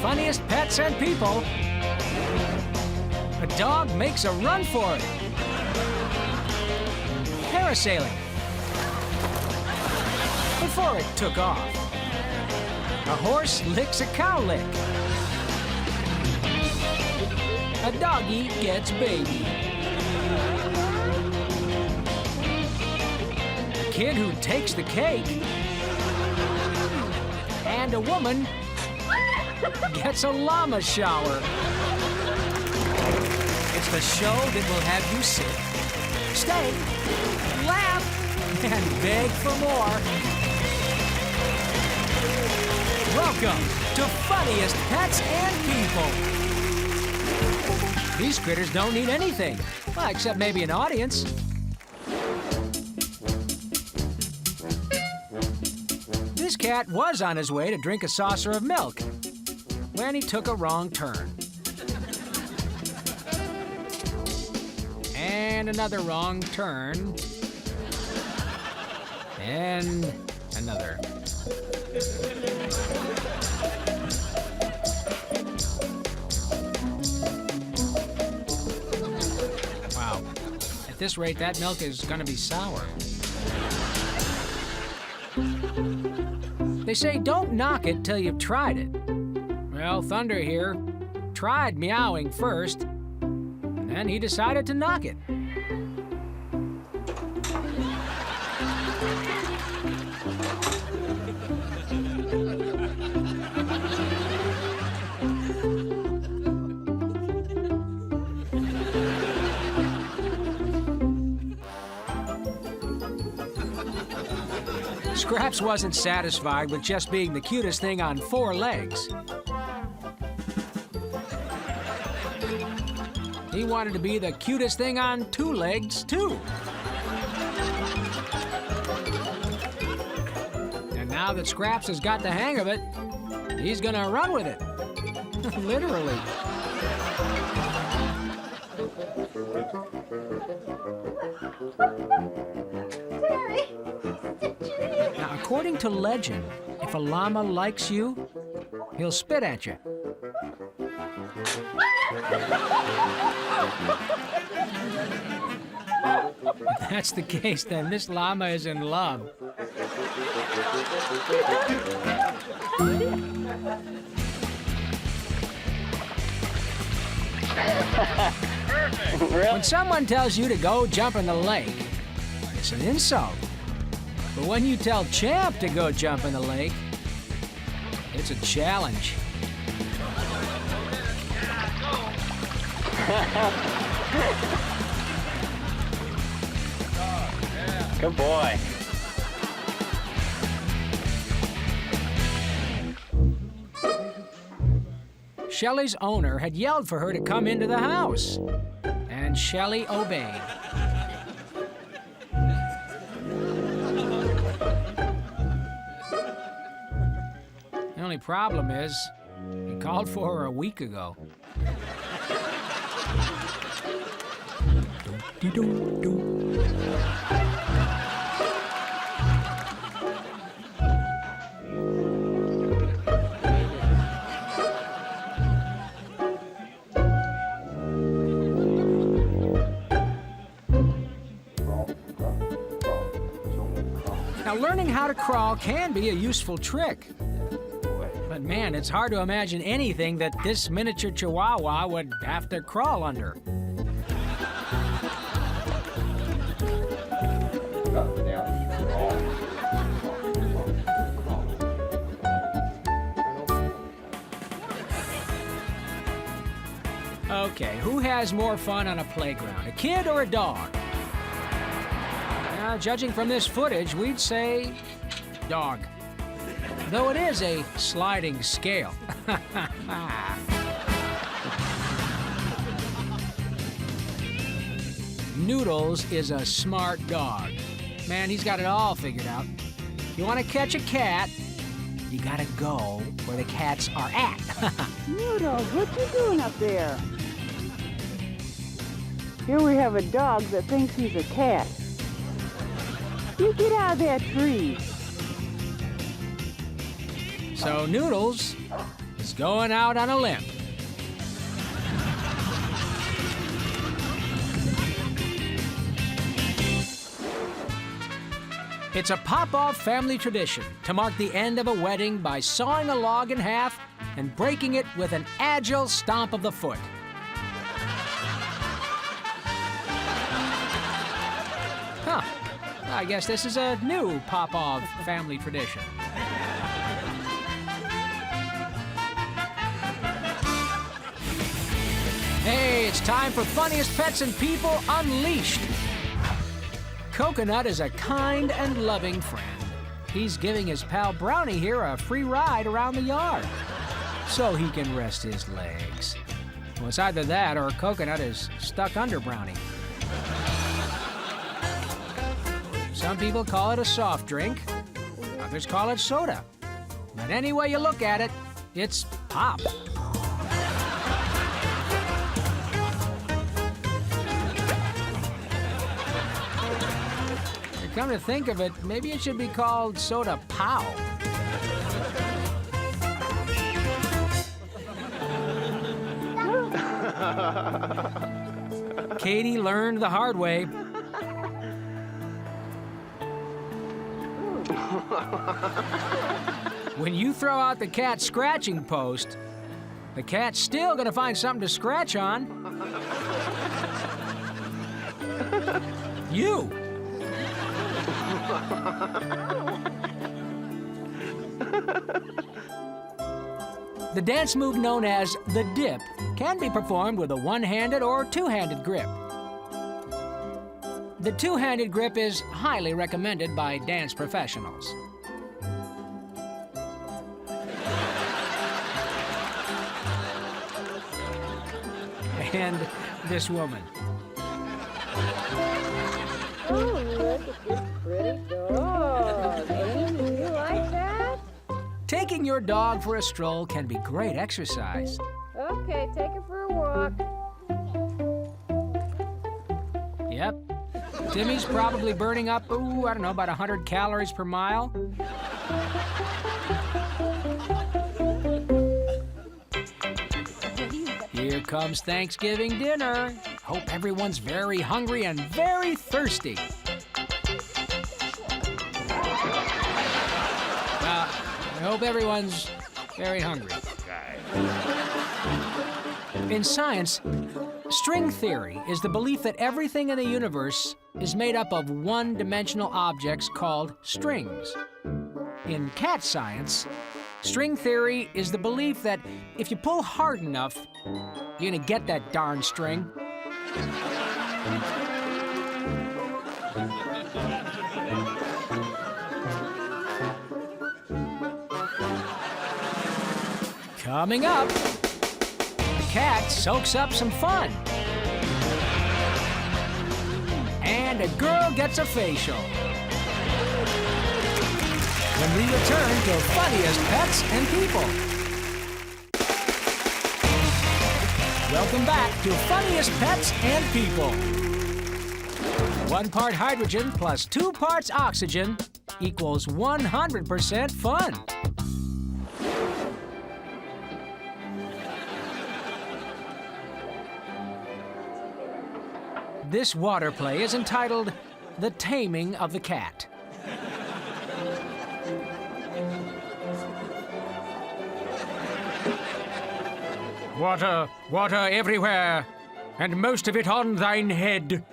funniest pets and people. A dog makes a run for it. Parasailing. Before it took off. A horse licks a cow lick. A doggy gets baby. A kid who takes the cake. And a woman gets a llama shower. It's the show that will have you sit, stay, laugh, and beg for more. Welcome to Funniest Pets and People. These critters don't need anything, well, except maybe an audience. This cat was on his way to drink a saucer of milk when he took a wrong turn. And another wrong turn. And another. Wow. At this rate, that milk is gonna be sour. They say don't knock it till you've tried it. Well, Thunder here tried meowing first, and then he decided to knock it. Scraps wasn't satisfied with just being the cutest thing on 4 legs. He wanted to be the cutest thing on 2 legs, too. And now that Scraps has got the hang of it, he's gonna run with it. Literally. Now, according to legend, if a llama likes you, he'll spit at you. If that's the case, then this llama is in love. When someone tells you to go jump in the lake, it's an insult. But when you tell Champ to go jump in the lake, it's a challenge. Good boy. Shelley's owner had yelled for her to come into the house, and Shelley obeyed. The only problem is, he called for her a week ago. Now, learning how to crawl can be a useful trick. But man, it's hard to imagine anything that this miniature Chihuahua would have to crawl under. Okay, who has more fun on a playground, a kid or a dog? Judging from this footage, we'd say dog. Though it is a sliding scale. Noodles is a smart dog. Man, he's got it all figured out. If you want to catch a cat, you gotta go where the cats are at. Noodles, what you doing up there? Here we have a dog that thinks he's a cat. You get out of that tree. So Noodles is He's going out on a limb. It's a Popov family tradition to mark the end of a wedding by sawing a log in half and breaking it with an agile stomp of the foot. Huh. I guess this is a new Popov family tradition. Hey, it's time for Funniest Pets and People Unleashed. Coconut is a kind and loving friend. He's giving his pal Brownie here a free ride around the yard so he can rest his legs. Well, it's either that or Coconut is stuck under Brownie. Some people call it a soft drink. Others call it soda. But any way you look at it, it's pop. Come to think of it, maybe it should be called Soda Pow. Katie learned the hard way. When you throw out the cat scratching post, the cat's still gonna find something to scratch on. You! The dance move known as the dip can be performed with a one-handed or two-handed grip. The two-handed grip is highly recommended by dance professionals. And this woman. Oh, look at this pretty dog. Amy, you like that? Taking your dog for a stroll can be great exercise. Okay, take her for a walk. Yep. Timmy's probably burning up, I don't know, about 100 calories per mile. Here comes Thanksgiving dinner. Hope everyone's very hungry and very thirsty. Well, I hope everyone's very hungry. In science, string theory is the belief that everything in the universe is made up of one-dimensional objects called strings. In cat science, string theory is the belief that if you pull hard enough, you're gonna get that darn string. Coming up, the cat soaks up some fun. And a girl gets a facial. When we return to Funniest Pets and People. Welcome back to Funniest Pets and People. 1 part hydrogen plus 2 parts oxygen equals 100% fun. This water play is entitled The Taming of the Cat. Water, water everywhere, and most of it on thine head.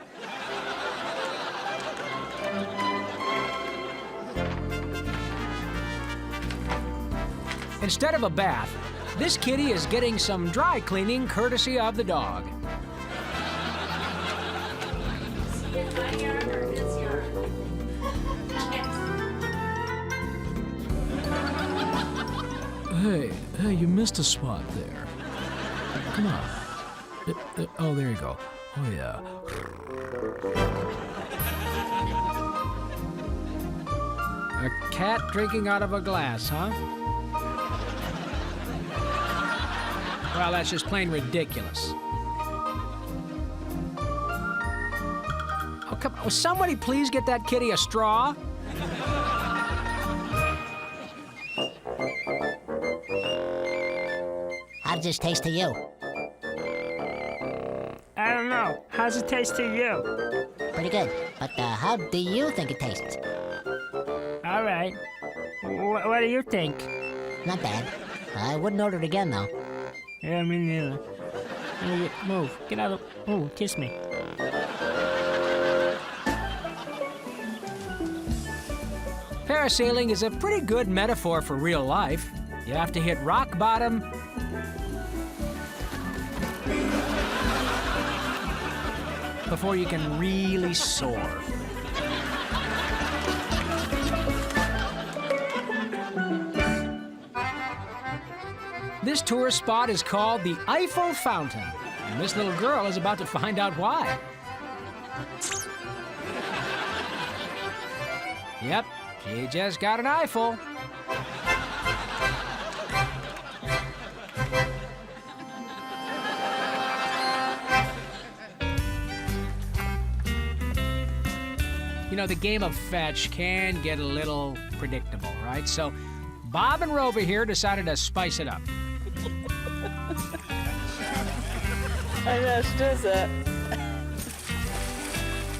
Instead of a bath, this kitty is getting some dry cleaning courtesy of the dog. Hey, you missed a spot there. Come on. Oh, there you go. Oh, yeah. A cat drinking out of a glass, huh? Well, that's just plain ridiculous. Oh, come on. Will somebody please get that kitty a straw? does this taste to you? I don't know. How's it taste to you? Pretty good. But how do you think it tastes? All right. What do you think? Not bad. I wouldn't order it again, though. Yeah, me neither. Move. Get out of... Ooh, kiss me. Parasailing is a pretty good metaphor for real life. You have to hit rock bottom before you can really soar. This tourist spot is called the Eiffel Fountain, and this little girl is about to find out why. Yep, she just got an eyeful. You know, the game of fetch can get a little predictable, right? So Bob and Rover here decided to spice it up. I know, she does that.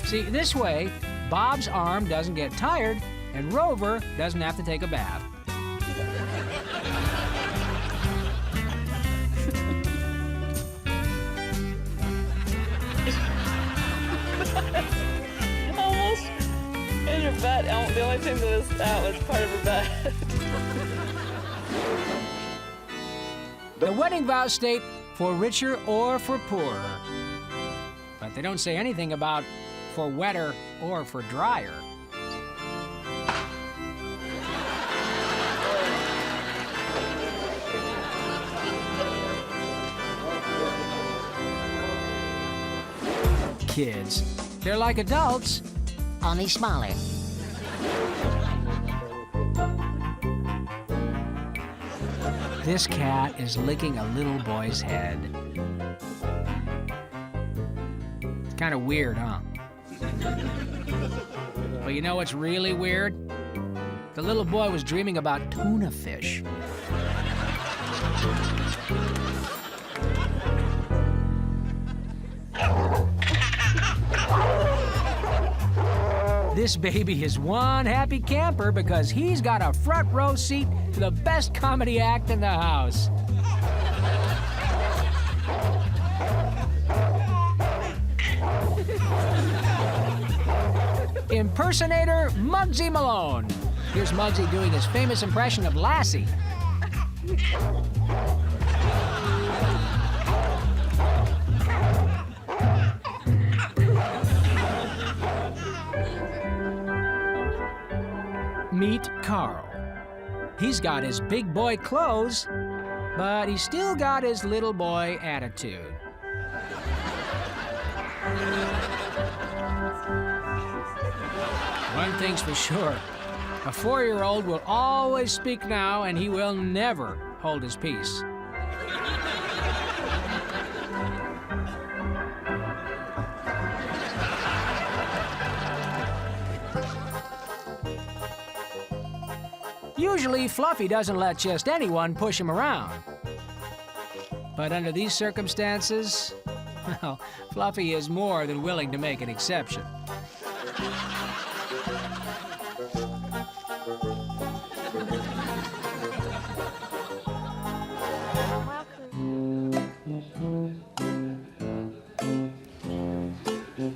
See, this way, Bob's arm doesn't get tired, and Rover doesn't have to take a bath. Almost in her butt. The only thing that was out was part of her butt. The wedding vows state for richer or for poorer. But they don't say anything about for wetter or for drier. Kids, they're like adults. Only smaller. This cat is licking a little boy's head. It's kind of weird, huh? But you know what's really weird? The little boy was dreaming about tuna fish. This baby is one happy camper because he's got a front row seat to the best comedy act in the house. Impersonator Muggsy Malone. Here's Muggsy doing his famous impression of Lassie. Meet Carl. He's got his big boy clothes, but he's still got his little boy attitude. One thing's for sure, a 4-year-old will always speak now, and he will never hold his peace. Usually, Fluffy doesn't let just anyone push him around. But under these circumstances, well, Fluffy is more than willing to make an exception.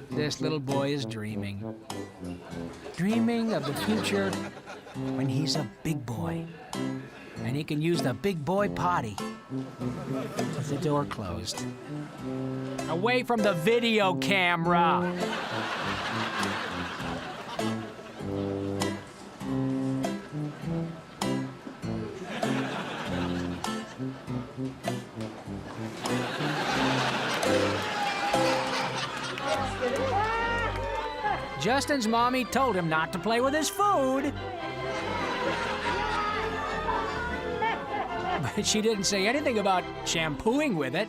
This little boy is dreaming. Dreaming of the future when he's a big boy. And he can use the big boy potty with the door closed. Away from the video camera! Justin's mommy told him not to play with his food. But she didn't say anything about shampooing with it.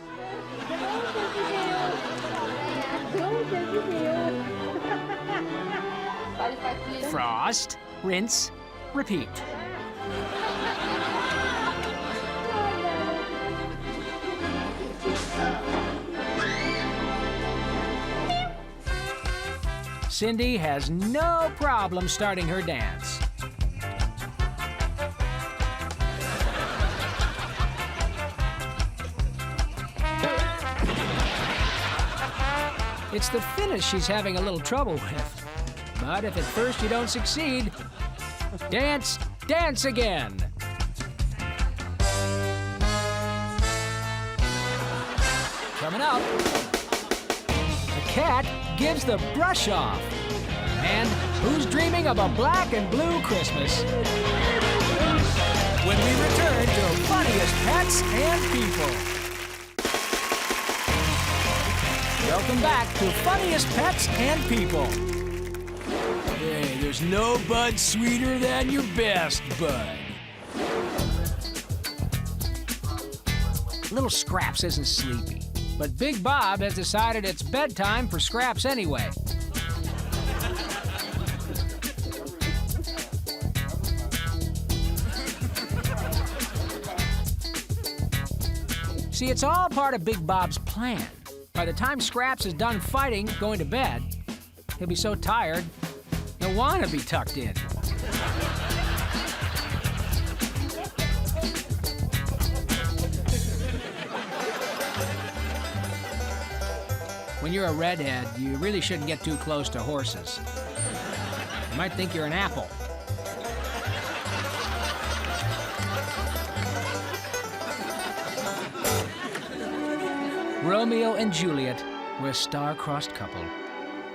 Frost, rinse, repeat. Cindy has no problem starting her dance. It's the finish she's having a little trouble with. But if at first you don't succeed, dance, dance again. Coming up, the cat gives the brush off. And who's dreaming of a black and blue Christmas? When we return to Funniest Pets and People. Welcome back to Funniest Pets and People. Hey, there's no bud sweeter than your best bud. Little Scraps isn't sleepy, but Big Bob has decided it's bedtime for Scraps anyway. See, it's all part of Big Bob's plan. By the time Scraps is done fighting, going to bed, he'll be so tired, he'll want to be tucked in. When you're a redhead, you really shouldn't get too close to horses. You might think you're an apple. Romeo and Juliet were a star-crossed couple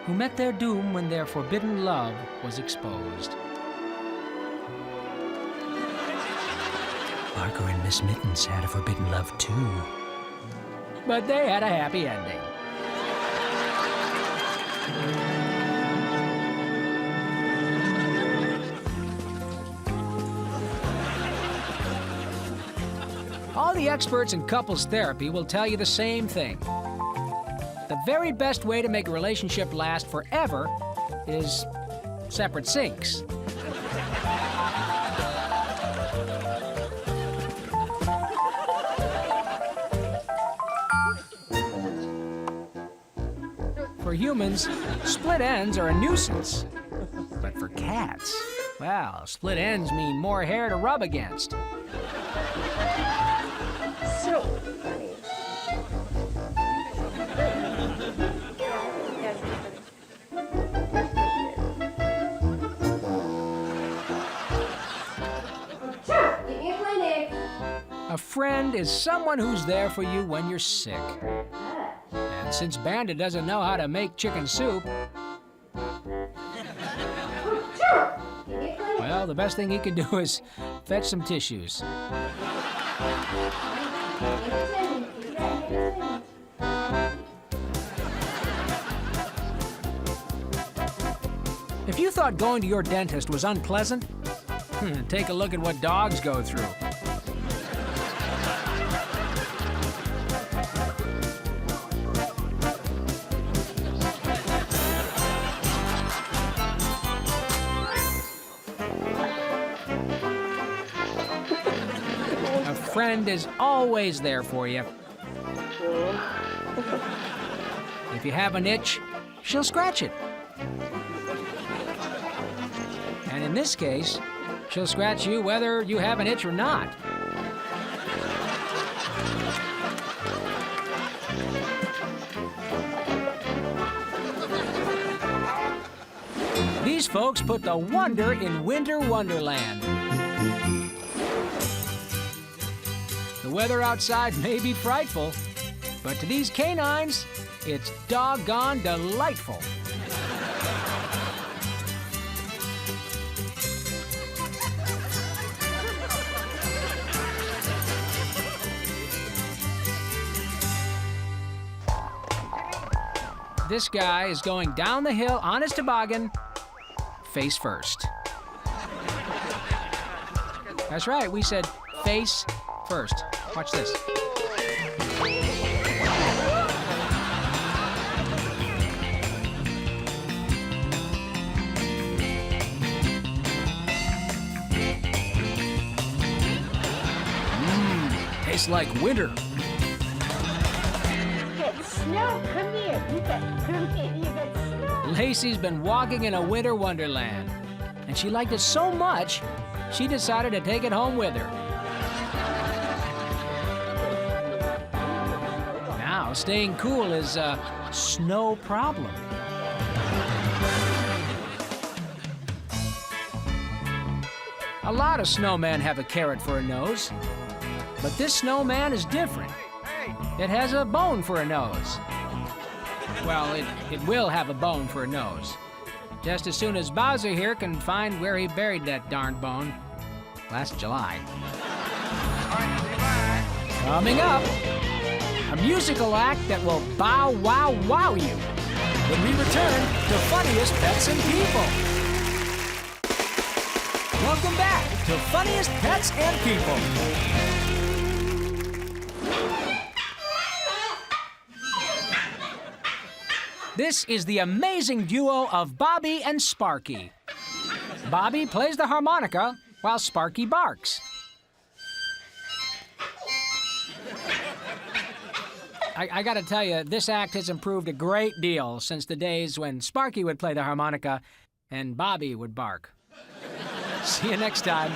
who met their doom when their forbidden love was exposed. Parker and Miss Mittens had a forbidden love too. But they had a happy ending. All the experts in couples therapy will tell you the same thing. The very best way to make a relationship last forever is separate sinks. For humans, split ends are a nuisance. But for cats, well, split ends mean more hair to rub against. So funny. A friend is someone who's there for you when you're sick. And since Bandit doesn't know how to make chicken soup, well, the best thing he can do is fetch some tissues. If you thought going to your dentist was unpleasant, take a look at what dogs go through. A friend is always there for you. If you have an itch, she'll scratch it. And in this case, she'll scratch you whether you have an itch or not. These folks put the wonder in Winter Wonderland. The weather outside may be frightful, but to these canines, it's doggone delightful. This guy is going down the hill on his toboggan, face first. That's right, we said face first. Watch this. Tastes like winter. Get snow. Come here. You got snow. Lacey's been walking in a winter wonderland, and she liked it so much, she decided to take it home with her. Now, staying cool is a snow problem. A lot of snowmen have a carrot for a nose, but this snowman is different. It has a bone for a nose. Well, it will have a bone for a nose. Just as soon as Bowser here can find where he buried that darned bone last July. Coming up, a musical act that will bow wow wow you when we return to Funniest Pets and People. Welcome back to Funniest Pets and People. This is the amazing duo of Bobby and Sparky. Bobby plays the harmonica while Sparky barks. I gotta tell you, this act has improved a great deal since the days when Sparky would play the harmonica and Bobby would bark. See you next time.